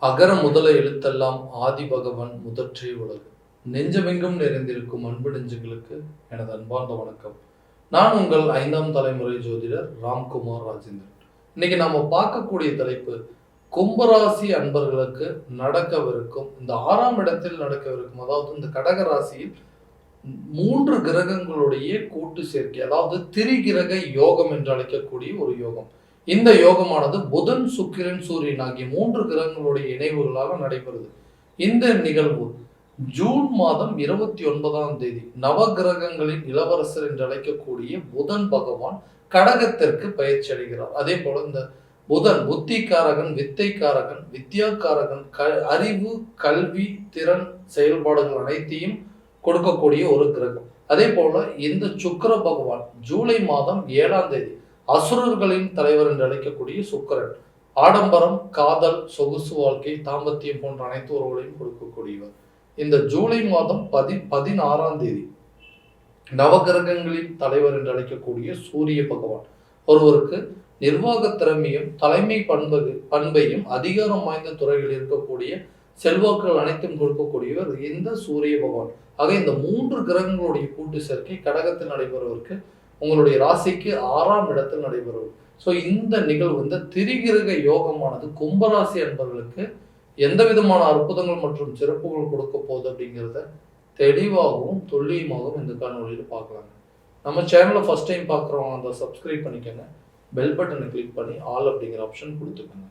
அகர முதல எழுத்தெல்லாம் ஆதி பகவன் முதற்றே உலகு. நெஞ்சமெங்கும் நிறைந்திருக்கும் அன்பு நெஞ்சுகளுக்கு எனது அன்பார்ந்த வணக்கம். நான் உங்கள் 5ஆம் தலைமுறை ஜோதிடர் ராம்குமார் ராஜேந்திரன். இன்னைக்கு நாம பார்க்கக்கூடிய தலைப்பு, கும்பராசி அன்பர்களுக்கு நடக்கவிருக்கும் இந்த 6ஆம் இடத்தில் நடக்கவிருக்கும், அதாவது இந்த கடக ராசியில் 3 கிரகங்களுடைய கூட்டு சேர்க்கை, அதாவது திரிகிரக யோகம் என்று அழைக்கக்கூடிய ஒரு யோகம். இந்த யோகமானது புதன், சுக்கிரன், சூரியன் ஆகிய 3 கிரகங்களுடைய இணைவுகளாக நடைபெறுது. இந்த நிகழ்வு ஜூன் மாதம் 29ஆம் தேதி நவ கிரகங்களின் இளவரசர் என்று அழைக்கக்கூடிய புதன் பகவான் கடகத்திற்கு பயிற்சி அடைகிறார். அதே போல இந்த புதன் புத்திகாரகன், வித்தைக்காரகன், வித்யாக்காரகன், அறிவு, கல்வி, திறன், செயல்பாடுகள் அனைத்தையும் கொடுக்கக்கூடிய ஒரு கிரகம். அதே போல இந்த சுக்கிர பகவான் ஜூலை மாதம் 7ஆம் தேதி அசுரர்களின் தலைவர் என்று அழைக்கக்கூடிய சுக்கிரன் ஆடம்பரம், காதல், சொகுசு வாழ்க்கை, தாம்பத்தியம் போன்ற அனைத்து உறவுகளையும் கொடுக்கக்கூடியவர். இந்த ஜூலை மாதம் 16ஆம் தேதி நவகிரகங்களின் தலைவர் என்று அழைக்கக்கூடிய சூரிய பகவான் ஒருவருக்கு நிர்வாக திறமையும் தலைமை பண்பையும் அதிகாரம் வாய்ந்த துறையில் இருக்கக்கூடிய செல்வாக்குகள் அனைத்தும் கொடுக்கக்கூடியவர் இந்த சூரிய பகவான். ஆக இந்த 3 கிரகங்களுடைய கூட்டு சேர்க்கை கடகத்தில் நடைபெறுவதற்கு உங்களுடைய ராசிக்கு 6ஆம் இடத்தில் நடைபெறும். ஸோ இந்த நிகழ்வு, இந்த திரிகிரக யோகமானது கும்பராசி அன்பர்களுக்கு எந்த விதமான அற்புதங்கள் மற்றும் சிறப்புகள் கொடுக்க போகுது அப்படிங்கிறத தெளிவாகவும் துல்லியமாகவும் இந்த காணொலியில் பார்க்கலாங்க. நம்ம சேனலை ஃபர்ஸ்ட் டைம் பார்க்குறவங்க அந்த சப்ஸ்கிரைப் பண்ணிக்கோங்க, பெல் பட்டனை கிளிக் பண்ணி ஆல் அப்படிங்கிற ஆப்ஷன் கொடுத்துக்கோங்க.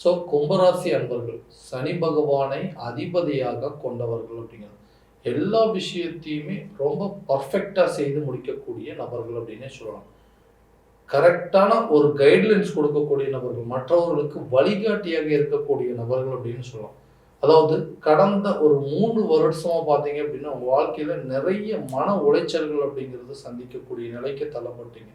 ஸோ கும்பராசி அன்பர்கள் சனி பகவானை அதிபதியாக கொண்டவர்கள் அப்படிங்கிறது எல்லா விஷயத்தையுமே ரொம்ப பர்ஃபெக்டாக செய்து முடிக்கக்கூடிய நபர்கள் அப்படின்னே சொல்லலாம். கரெக்டான ஒரு கைட்லைன்ஸ் கொடுக்கக்கூடிய நபர்கள், மற்றவர்களுக்கு வழிகாட்டியாக இருக்கக்கூடிய நபர்கள் அப்படின்னு சொல்லலாம். அதாவது கடந்த ஒரு 3 வருஷமா பார்த்தீங்க அப்படின்னா உங்கள் வாழ்க்கையில நிறைய மன உளைச்சல்கள் அப்படிங்கிறது சந்திக்கக்கூடிய நிலைக்கு தள்ளப்பட்டீங்க.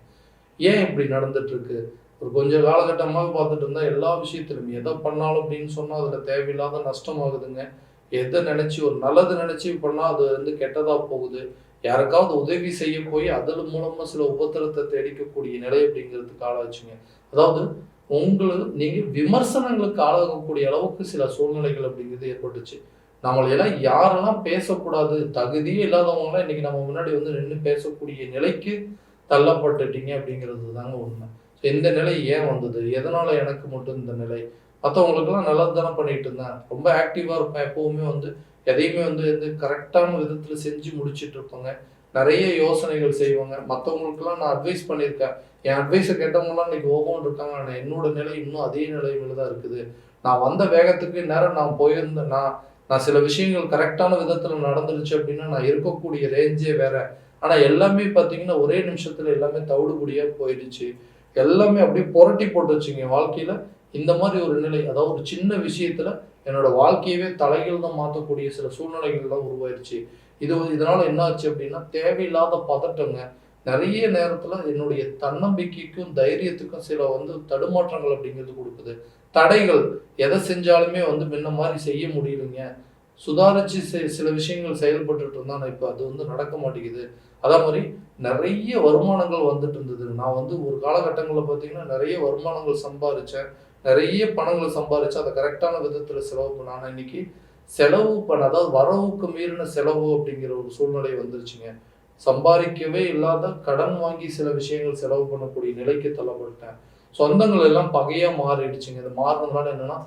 ஏன் இப்படி நடந்துட்டு இருக்கு? ஒரு கொஞ்சம் காலகட்டமாக பார்த்துட்டு இருந்தா எல்லா விஷயத்திலும் எதை பண்ணாலும் அப்படின்னு சொன்னால் அதில் தேவையில்லாத நஷ்டமாகுதுங்க. எதை நினைச்சு ஒரு நல்லது நினைச்சு பண்ணா அது வந்து கெட்டதா போகுது. யாருக்காவது உதவி செய்ய போய் அதில் மூலமா சில உபத்திரத்தை தேடிக்கக்கூடிய நிலை அப்படிங்கிறதுக்கு ஆளாச்சுங்க. அதாவது நீங்க விமர்சனங்களுக்கு ஆளாகக்கூடிய அளவுக்கு சில சூழ்நிலைகள் அப்படிங்கிறது ஏற்பட்டுச்சு. நம்மளையெல்லாம் யாரெல்லாம் பேசக்கூடாது, தகுதியே இல்லாதவங்களாம் இன்னைக்கு நம்ம முன்னாடி வந்து நின்று பேசக்கூடிய நிலைக்கு தள்ளப்பட்டுட்டீங்க அப்படிங்கிறது தாங்க உண்மை. இந்த நிலை ஏன் வந்தது? எதனால எனக்கு மட்டும் இந்த நிலை? மற்றவங்களுக்கெல்லாம் நல்லது தானே பண்ணிட்டு இருந்தேன், ரொம்ப ஆக்டிவாக இருப்பேன், எப்போவுமே வந்து எதையுமே வந்து கரெக்டான விதத்தில் செஞ்சு முடிச்சுட்டு இருப்பாங்க, நிறைய யோசனைகள் செய்வாங்க. மற்றவங்களுக்கெல்லாம் நான் அட்வைஸ் பண்ணியிருக்கேன், என் அட்வைஸை கேட்டவங்களாம் இன்னைக்கு ஓகோன்னு இருக்காங்க. ஆனால் என்னோட நிலை இன்னும் அதே நிலைமையில தான் இருக்குது. நான் வந்த வேகத்துக்கு நேரம் நான் போயிருந்தேன், நான் சில விஷயங்கள் கரெக்டான விதத்தில் நடந்துருச்சு அப்படின்னா நான் இருக்கக்கூடிய ரேஞ்சே வேற. ஆனால் எல்லாமே பார்த்தீங்கன்னா ஒரே நிமிஷத்தில் எல்லாமே தவிடுபடியாக போயிடுச்சு, எல்லாமே அப்படியே புரட்டி போட்டுருச்சுங்க வாழ்க்கையில். இந்த மாதிரி ஒரு நிலை, அதாவது ஒரு சின்ன விஷயத்துல என்னோட வாழ்க்கையவே தலைகள் தான் மாற்றக்கூடிய சில சூழ்நிலைகள்லாம் உருவாயிருச்சு. இதனால என்ன ஆச்சு அப்படின்னா தேவையில்லாத பதட்டங்க, நிறைய நேரத்துல என்னுடைய தன்னம்பிக்கைக்கும் தைரியத்துக்கும் சில வந்து தடுமாற்றங்கள் அப்படிங்கிறது கொடுக்குது. தடைகள், எதை செஞ்சாலுமே வந்து முன்ன மாதிரி செய்ய முடியலைங்க. சுதாரிச்சு சில விஷயங்கள் செயல்பட்டு இருந்தா நான் இப்போ அது வந்து நடக்க மாட்டேங்குது. அதே மாதிரி நிறைய வருமானங்கள் வந்துட்டு இருந்தது. நான் வந்து ஒரு காலகட்டங்களில் பார்த்தீங்கன்னா நிறைய வருமானங்கள் சம்பாதிச்சேன், நிறைய பணங்களை சம்பாதிச்சு அதை கரெக்டான விதத்துல செலவு பண்ண. ஆனால் இன்னைக்கு செலவு பண்ண, அதாவது வரவுக்கு மீறின செலவு அப்படிங்கிற ஒரு சூழ்நிலை வந்துருச்சுங்க. சம்பாதிக்கவே இல்லாத கடன் வாங்கி சில விஷயங்கள் செலவு பண்ணக்கூடிய நிலைக்கு தள்ளப்பட்டேன். சொந்தங்கள் எல்லாம் பகையா மாறிடுச்சுங்க. இது மாறினதுனால என்னன்னா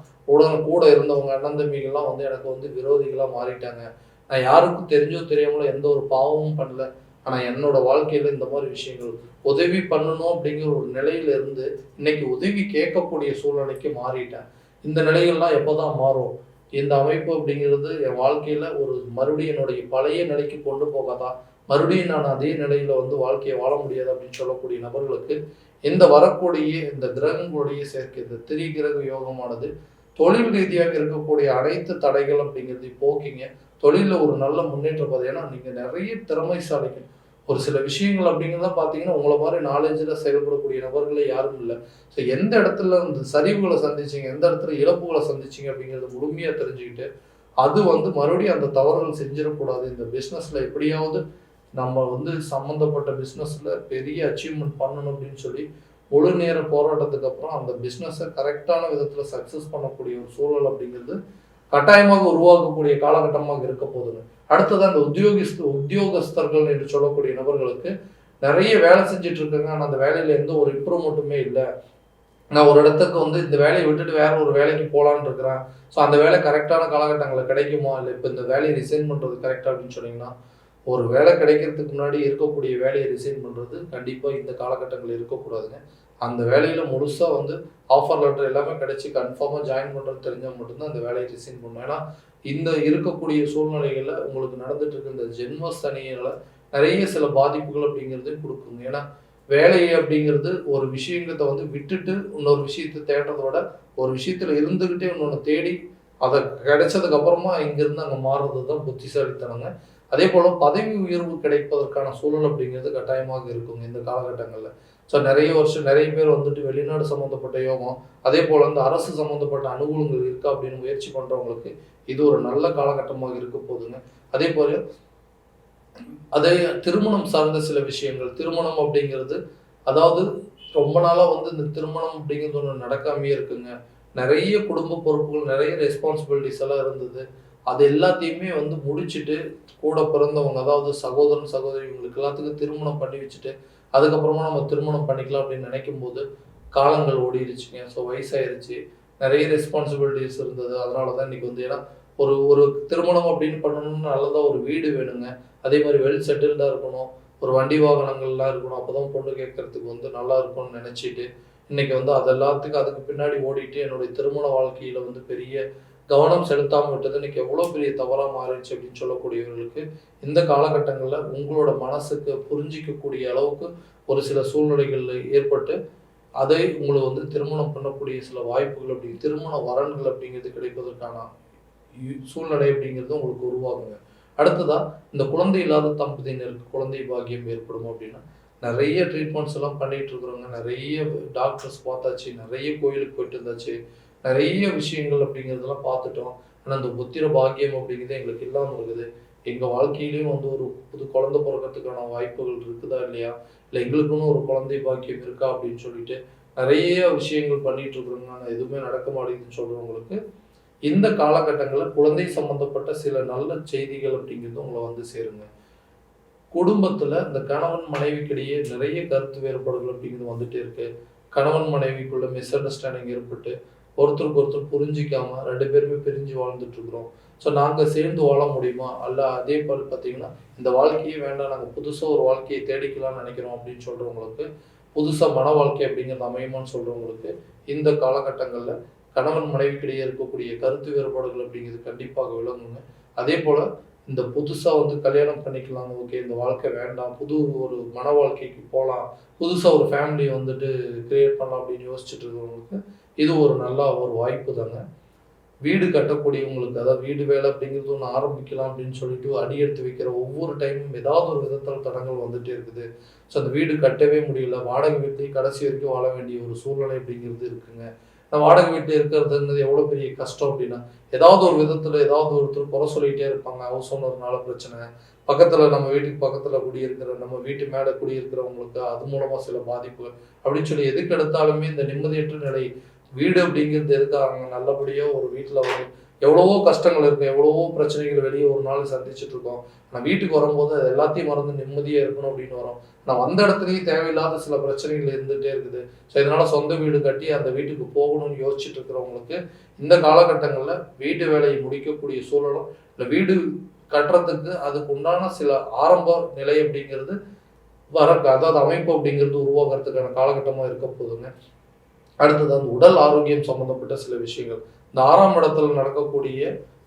கூட இருந்தவங்க அண்ணன் தம்பிகள்லாம் வந்து எனக்கு வந்து விரோதிகளா மாறிட்டாங்க. நான் யாருக்கும் தெரிஞ்சோ தெரியாமலோ எந்த ஒரு பாவமும் பண்ணல. ஆனா என்னோட வாழ்க்கையில இந்த மாதிரி விஷயங்கள் உதவி பண்ணணும் அப்படிங்கிற ஒரு நிலையில இருந்து இன்னைக்கு உதவி கேட்கக்கூடிய சூழ்நிலைக்கு மாறிட்டேன். இந்த நிலைகள்லாம் எப்போதான் மாறும்? இந்த அமைப்பு அப்படிங்கிறது என் வாழ்க்கையில ஒரு மறுபடியும் என்னுடைய பழைய நிலைக்கு கொண்டு போகாதா, மறுபடியும் நான் அதே நிலையில வந்து வாழ்க்கையை வாழ முடியாது அப்படின்னு சொல்லக்கூடிய நபர்களுக்கு இந்த வரக்கூடிய இந்த கிரகங்களுடைய சேர்க்கை, இந்த திரிகிரக யோகமானது தொழில் ரீதியாக இருக்கக்கூடிய அனைத்து தடைகள் அப்படிங்கிறது போக்கிங்க. தொழிலில் ஒரு நல்ல முன்னேற்றம் பார்த்து, ஏன்னா நீங்கள் நிறைய திறமைசாலிகள். ஒரு சில விஷயங்கள் அப்படிங்கிறத பார்த்தீங்கன்னா உங்களை மாதிரி நாலேஜில் செயல்படக்கூடிய நபர்களே யாரும் இல்லை. ஸோ எந்த இடத்துல இந்த சரிவுகளை சந்திச்சிங்க, எந்த இடத்துல இழப்புகளை சந்திச்சிங்க அப்படிங்கிறத முழுமையாக தெரிஞ்சுக்கிட்டு அது வந்து மறுபடியும் அந்த தவறுகள் செஞ்சிடக்கூடாது. இந்த பிஸ்னஸில் எப்படியாவது நம்ம வந்து சம்மந்தப்பட்ட பிஸ்னஸில் பெரிய அச்சீவ்மெண்ட் பண்ணணும் அப்படின்னு சொல்லி முழு நேர போராட்டத்துக்கு அப்புறம் அந்த பிஸ்னஸை கரெக்டான விதத்தில் சக்ஸஸ் பண்ணக்கூடிய ஒரு சூழல் அப்படிங்கிறது கட்டாயமாக உருவாக்கக்கூடிய காலகட்டமாக இருக்க போகுதுங்க. அடுத்ததான் இந்த உத்தியோகஸ்தர்கள் என்று சொல்லக்கூடிய நபர்களுக்கு நிறைய வேலை செஞ்சுட்டு இருக்காங்க. ஆனால் அந்த வேலையில எந்த ஒரு இம்ப்ரூவ்மெண்ட்டுமே இல்லை. நான் ஒரு இடத்துக்கு இந்த வேலையை விட்டுட்டு வேற ஒரு வேலைக்கு போகலான்னு இருக்கிறேன். ஸோ அந்த வேலை கரெக்டான காலகட்டங்களில் கிடைக்குமா, இல்லை இப்போ இந்த வேலையை ரிசைன் பண்ணுறது கரெக்டாக அப்படின்னு சொன்னீங்கன்னா, ஒரு வேலை கிடைக்கிறதுக்கு முன்னாடி இருக்கக்கூடிய வேலையை ரிசைன் பண்ணுறது கண்டிப்பாக இந்த காலகட்டங்களில் இருக்கக்கூடாதுங்க. அந்த வேலையில் முழுசாக ஆஃபர் லெட்டர் எல்லாமே கிடைச்சி கன்ஃபார்மாக ஜாயின் பண்ணுறது தெரிஞ்சால் மட்டும்தான் அந்த வேலையை ரிசைன் பண்ணணும். ஏன்னா இந்த இருக்கக்கூடிய சூழ்நிலைகளில் உங்களுக்கு நடந்துட்டு இருக்க இந்த ஜென்ம சனியால் நிறைய சில பாதிப்புகள் அப்படிங்கிறது கொடுக்குங்க. ஏன்னா வேலை அப்படிங்கிறது ஒரு விஷயத்தை விட்டுட்டு இன்னொரு விஷயத்தை தேடுறத விட ஒரு விஷயத்துல இருந்துகிட்டே இன்னொன்று தேடி அதை கிடைச்சதுக்கு அப்புறமா இங்கிருந்து அங்கே மாறுறது தான் புத்திசாலித்தனங்க. அதே போல பதவி உயர்வு கிடைப்பதற்கான சூழல் அப்படிங்கிறது கட்டாயமாக இருக்குங்க இந்த காலகட்டங்களில். ஸோ நிறைய பேர் வெளிநாடு சம்மந்தப்பட்ட யோகம், அதே போல அரசு சம்மந்தப்பட்ட அனுகூலங்கள் இருக்கா அப்படின்னு முயற்சி பண்றவங்களுக்கு இது ஒரு நல்ல காலகட்டமாக இருக்க போகுதுங்க. அதே போல அதே திருமணம் சார்ந்த சில விஷயங்கள், திருமணம் அப்படிங்கிறது அதாவது ரொம்ப நாளா இந்த திருமணம் அப்படிங்கிறது ஒன்று நடக்காமையே இருக்குங்க. நிறைய குடும்ப பொறுப்புகள், நிறைய ரெஸ்பான்சிபிலிட்டிஸ் எல்லாம் இருந்தது. அது எல்லாத்தையுமே முடிச்சுட்டு கூட பிறந்தவங்க, அதாவது சகோதரன் சகோதரி, இவங்களுக்கு எல்லாத்துக்கும் திருமணம் பண்ணி வச்சுட்டு அதுக்கப்புறமா நம்ம திருமணம் பண்ணிக்கலாம் அப்படின்னு நினைக்கும் போது காலங்கள் ஓடிடுச்சுங்க. ஸோ வயசாயிருச்சு, நிறைய ரெஸ்பான்சிபிலிட்டிஸ் இருந்தது. அதனால தான் இன்னைக்கு ஏன்னா ஒரு ஒரு திருமணம் அப்படின்னு பண்ணணும்னு நல்லதாக ஒரு வீடு வேணுங்க. அதே மாதிரி வெல் செட்டில்டாக இருக்கணும், ஒரு வண்டி வாகனங்கள்லாம் இருக்கணும். அப்போ தான் பொண்ணு கேட்கறதுக்கு நல்லா இருக்கும்னு நினச்சிட்டு இன்னைக்கு அது எல்லாத்துக்கும் அதுக்கு பின்னாடி ஓடிட்டு என்னுடைய திருமண வாழ்க்கையில் பெரிய கவனம் செலுத்தாமல் விட்டது இன்னைக்கு எவ்வளோ பெரிய தவறாக மாறிடுச்சு அப்படின்னு சொல்லக்கூடியவர்களுக்கு இந்த காலகட்டங்களில் உங்களோட மனசுக்கு புரிஞ்சிக்கக்கூடிய அளவுக்கு ஒரு சில சூழ்நிலைகள் ஏற்பட்டு அதை உங்களுக்கு திருமணம் பண்ணக்கூடிய சில வாய்ப்புகள் அப்படி திருமண வரன்கள் அப்படிங்கிறது கிடைப்பதற்கான சூழ்நிலை அப்படிங்கிறது உங்களுக்கு உருவாகுங்க. அடுத்ததா இந்த குழந்தை இல்லாத தம்பதியினருக்கு குழந்தை பாக்கியம் ஏற்படும் அப்படின்னா நிறைய ட்ரீட்மெண்ட்ஸ் எல்லாம் பண்ணிட்டு இருக்கிறவங்க, நிறைய டாக்டர்ஸ் பார்த்தாச்சு, நிறைய கோயிலுக்கு போயிட்டு இருந்தாச்சு, நிறைய விஷயங்கள் அப்படிங்கிறதெல்லாம் பார்த்துட்டோம். ஆனால் அந்த புத்திர பாக்கியம் அப்படிங்கிறது எங்களுக்கு இல்லாமல் இருக்குது. எங்கள் வாழ்க்கையிலையும் ஒரு புது குழந்தை பிறக்கிறதுக்கான வாய்ப்புகள் இருக்குதா இல்லையா, இல்லை எங்களுக்குன்னு ஒரு குழந்தை பாக்கியம் இருக்கா அப்படின்னு சொல்லிட்டு நிறைய விஷயங்கள் பண்ணிட்டு இருக்கிறோங்க. ஆனால் எதுவுமே நடக்க மாட்டேங்குதுன்னு சொல்றவங்களுக்கு இந்த காலகட்டங்களில் குழந்தை சம்பந்தப்பட்ட சில நல்ல செய்திகள் அப்படிங்கிறது உங்களை சேருங்க. குடும்பத்துல இந்த கணவன் மனைவிக்கிடையே நிறைய கருத்து வேறுபாடுகள் அப்படிங்கிறது வந்துட்டே இருக்கு. கணவன் மனைவிக்குள்ள மிஸ் அண்டர்ஸ்டாண்டிங் ஏற்பட்டு ஒருத்தருக்கு ஒருத்தர் புரிஞ்சிக்காம 2 பேருமே பிரிஞ்சு வாழ்ந்துட்டு இருக்கிறோம். ஸோ நாங்கள் சேர்ந்து வாழ முடியுமா, அல்ல அதே போல் பார்த்தீங்கன்னா இந்த வாழ்க்கையே வேண்டாம், நாங்கள் புதுசாக ஒரு வாழ்க்கையை தேடிக்கலாம்னு நினைக்கிறோம் அப்படின்னு சொல்றவங்களுக்கு, புதுசாக மன வாழ்க்கை அப்படிங்கிறது அமையுமான்னு சொல்றவங்களுக்கு இந்த காலகட்டங்களில் கணவன் மனைவிக்கிடையே இருக்கக்கூடிய கருத்து வேறுபாடுகள் அப்படிங்கிறது கண்டிப்பாக விளங்குங்க. அதே போல இந்த புதுசா கல்யாணம் பண்ணிக்கலாம், ஓகே இந்த வாழ்க்கை வேண்டாம், புது ஒரு மன வாழ்க்கைக்கு போகலாம், புதுசா ஒரு ஃபேமிலி கிரியேட் பண்ணலாம் அப்படின்னு யோசிச்சுட்டு இருக்கிறவங்களுக்கு இது ஒரு நல்ல ஒரு வாய்ப்பு தாங்க. வீடு கட்டக்கூடியவங்களுக்கு, அதாவது வீடு வேலை அப்படிங்கிறது ஒன்று ஆரம்பிக்கலாம் அப்படின்னு சொல்லிட்டு அடி எடுத்து வைக்கிற ஒவ்வொரு டைமும் ஏதாவது ஒரு விதத்தில் தடங்கள் வந்துட்டே இருக்குது. ஸோ அந்த வீடு கட்டவே முடியல, வாடகை வீட்லேயும் கடைசி வரைக்கும் வாழ வேண்டிய ஒரு சூழ்நிலை அப்படிங்கிறது இருக்குங்க. நான் வாடகை வீட்டில் இருக்கிறதுங்கிறது எவ்வளோ பெரிய கஷ்டம் அப்படின்னா, ஏதாவது ஒரு விதத்தில் ஏதாவது ஒருத்தர் குறை சொல்லிகிட்டே இருப்பாங்க. ஹவுஸ் ஓனர்னால பிரச்சனை, பக்கத்தில் நம்ம வீட்டுக்கு பக்கத்தில் குடியிருக்கிற நம்ம வீட்டு மேலே குடியிருக்கிறவங்களுக்கு அது மூலமாக சில பாதிப்புகள் அப்படின்னு சொல்லி எதுக்கு எடுத்தாலுமே இந்த நிம்மதியற்ற நிலை. வீடு அப்படிங்கிறது எதுக்காக, நல்லபடியாக ஒரு வீட்டில் எவ்வளவோ கஷ்டங்கள் இருக்கும், எவ்வளவோ பிரச்சனைகள் வெளியே ஒரு நாள் சந்திச்சுட்டு இருக்கோம். ஆனால் வீட்டுக்கு வரும்போது அது எல்லாத்தையும் மறந்து நிம்மதியாக இருக்கணும் அப்படின்னு வரோம். நான் வந்த இடத்துலையும் தேவையில்லாத சில பிரச்சனைகள் இருந்துகிட்டே இருக்குது. ஸோ இதனால சொந்த வீடு கட்டி அந்த வீட்டுக்கு போகணும்னு யோசிச்சுட்டு இருக்கிறவங்களுக்கு இந்த காலகட்டங்களில் வீட்டு வேலையை முடிக்கக்கூடிய சூழலும், இல்லை வீடு கட்டுறதுக்கு அதுக்கு உண்டான சில ஆரம்ப நிலை அப்படிங்கிறது அதாவது அமைப்பு அப்படிங்கிறது உருவாக்குறதுக்கான காலகட்டமாக இருக்க போதுங்க. அடுத்தது அந்த உடல் ஆரோக்கியம் சம்பந்தப்பட்ட சில விஷயங்கள், இந்த 6ஆம் இடத்துல நடக்கக்கூடிய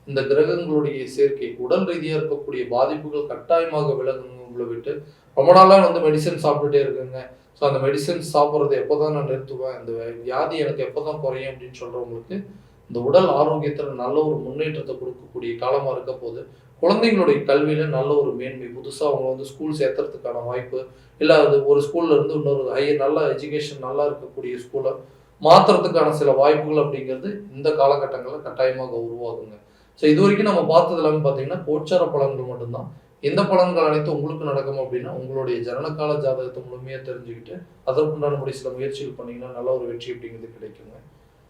இந்த கிரகங்களுடைய சேர்க்கை உடல் ரீதியாக இருக்கக்கூடிய பாதிப்புகள் கட்டாயமாக விலகுங்க. உங்களை விட்டு ரொம்ப நாளாக மெடிசன் சாப்பிட்டுட்டே இருக்குங்க. ஸோ அந்த மெடிசன்ஸ் சாப்பிட்றது எப்போ தான் நான் நிறுத்துவேன், இந்த வியாதி எனக்கு எப்போ தான் குறையும் அப்படின்னு சொல்கிறவங்களுக்கு இந்த உடல் ஆரோக்கியத்தில் நல்ல ஒரு முன்னேற்றத்தை கொடுக்கக்கூடிய காலமாக இருக்க போது, குழந்தைங்களுடைய கல்வியில் நல்ல ஒரு மேன்மை, புதுசாக அவங்க ஸ்கூல் சேர்த்துறதுக்கான வாய்ப்பு, இல்லை அது ஒரு ஸ்கூல்ல இருந்து இன்னொரு நல்ல எஜுகேஷன் நல்லா இருக்கக்கூடிய ஸ்கூலை மாற்றுறதுக்கான சில வாய்ப்புகள் அப்படிங்கிறது இந்த காலகட்டங்களில் கட்டாயமாக உருவாகுங்க. ஸோ இது வரைக்கும் நம்ம பார்த்தது எல்லாமே பார்த்தீங்கன்னா கோச்சார பலன்கள் மட்டும்தான். இந்த பலன்கள் அனைத்தும் உங்களுக்கு நடக்கும் அப்படின்னா உங்களுடைய ஜனனகால ஜாதகத்தை முழுமையாக தெரிஞ்சுக்கிட்டு அதற்குண்டானபடி சில முயற்சிகள் பண்ணீங்கன்னா நல்ல ஒரு வெற்றி அப்படிங்கிறது கிடைக்குங்க.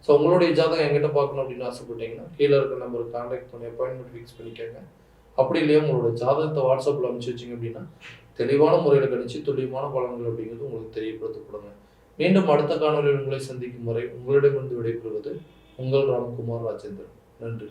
ஸோ உங்களுடைய ஜாதகம் எங்கிட்ட பார்க்கணும் அப்படின்னு ஆசைப்பட்டீங்கன்னா கீழே இருக்கிற நம்பருக்கு கான்டாக்ட் பண்ணி அப்பாயின்மெண்ட் ஃபிக்ஸ் பண்ணிக்கோங்க. அப்படி இல்லையா உங்களோட ஜாதகத்தை வாட்ஸ்அப்பில் அனுப்பிச்சு வச்சிங்க அப்படின்னா தெளிவான முறையில் கணிச்சு துல்லியமான பலன்கள் அப்படிங்கிறது உங்களுக்கு தெரியப்படுத்தப்படுங்க. மீண்டும் அடுத்த காணொலியில் உங்களை சந்திக்கும் வரை உங்களிடமிருந்து விடைபெறுவது உங்கள் ராம்குமார் ராஜேந்திரன். நன்றி.